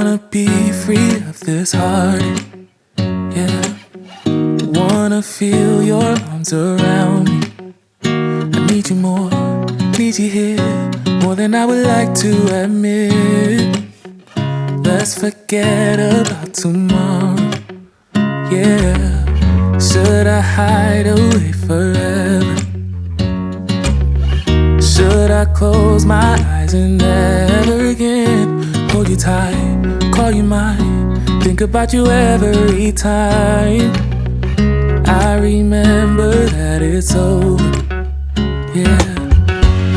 Wanna be free of this heart, yeah. Wanna feel your arms around me. I need you more, need you here, more than I would like to admit. Let's forget about tomorrow, yeah. Should I hide away forever? Should I close my eyes and never again hold you tight, call you mine, think about you every time? I remember that it's over, yeah.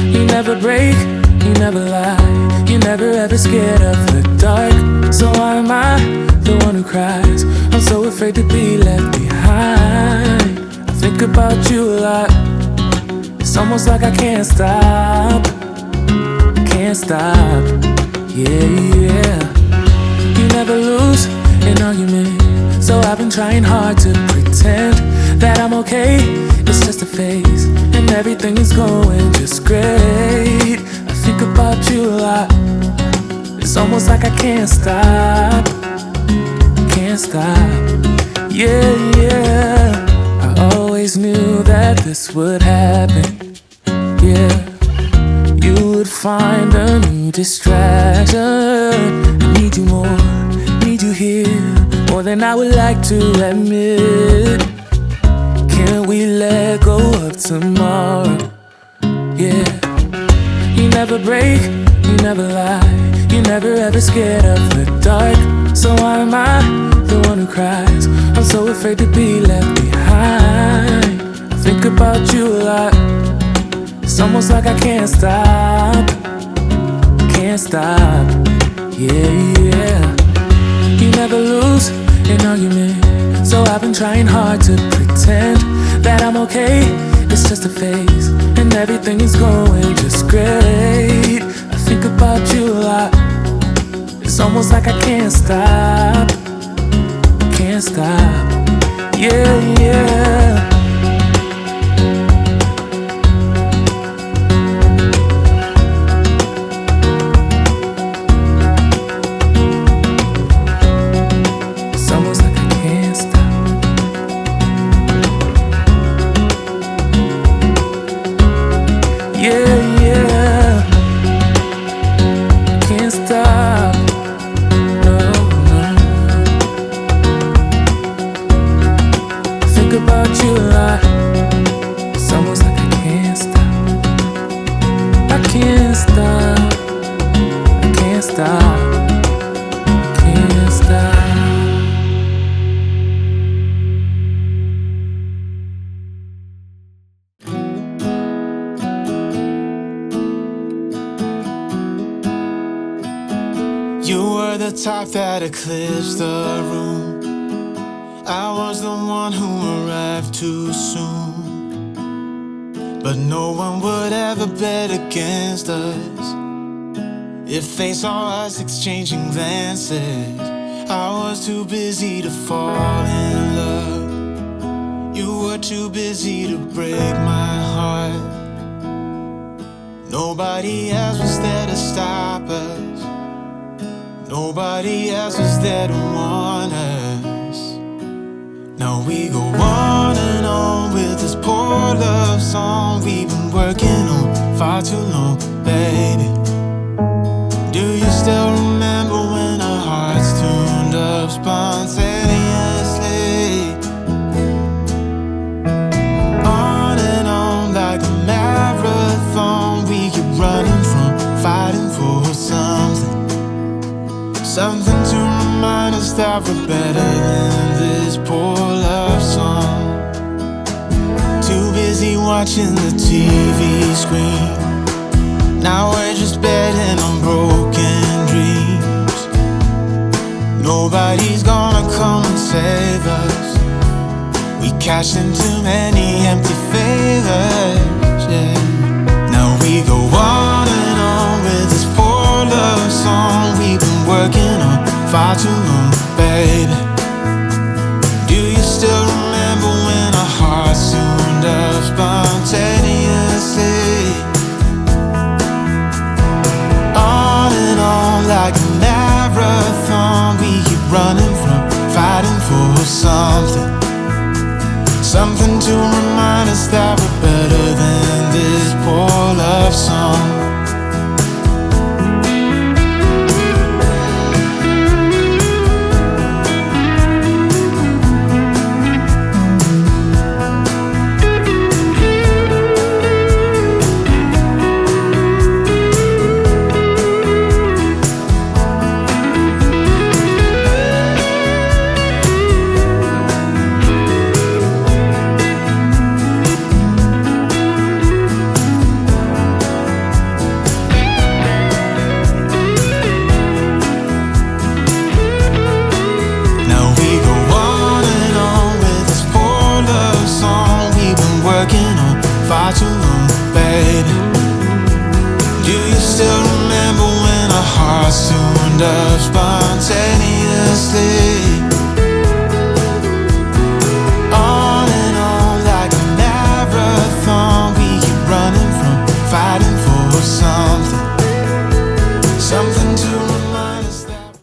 You never break, you never lie, you never ever scared of the dark. So why am I the one who cries? I'm so afraid to be left behind. I think about you a lot. It's almost like I can't stop, yeah, yeah. You never lose an argument, so I've been trying hard to pretend that I'm okay. It's just a phase, and everything is going just great. I think about you a lot. It's almost like I can't stop, yeah, yeah. I always knew that this would happen, yeah. You would find a new distraction. I need you more, need you here, more than I would like to admit. Can we let go of tomorrow, yeah. You never break, you never lie, you never ever scared of the dark. So why am I the one who cries? I'm so afraid to be left behind. I think about you a lot. It's almost like I can't stop, yeah, yeah. You never lose an argument, so I've been trying hard to pretend that I'm okay. It's just a phase, and everything is going just great. I think about you a lot. It's almost like I can't stop, yeah, yeah. Top that eclipsed the room. I was the one who arrived too soon, but no one would ever bet against us if they saw us exchanging glances. I was too busy to fall in love. You were too busy to break my heart. Nobody else was there to stop us. Nobody else was there to warn us. Now we go on and on with this poor love song we've been working on far too long, baby. Do you still remember when our hearts tuned up spontaneously? On and on like a marathon, we keep running from fighting for something. Something to remind us that we're better than this poor love song. Too busy watching the TV screen. Now we're just betting on broken dreams. Nobody's gonna come and save us. We cashed in too many empty favors, yeah. Now we go on and on with this poor love song we've been working on far too long, baby. Do you still remember when our hearts tuned up spontaneously? On and on like a marathon, running from, fighting for something. Something to remind us that we're better than this poor love song. Far too long, baby. Do you still remember when our hearts tuned up spontaneously?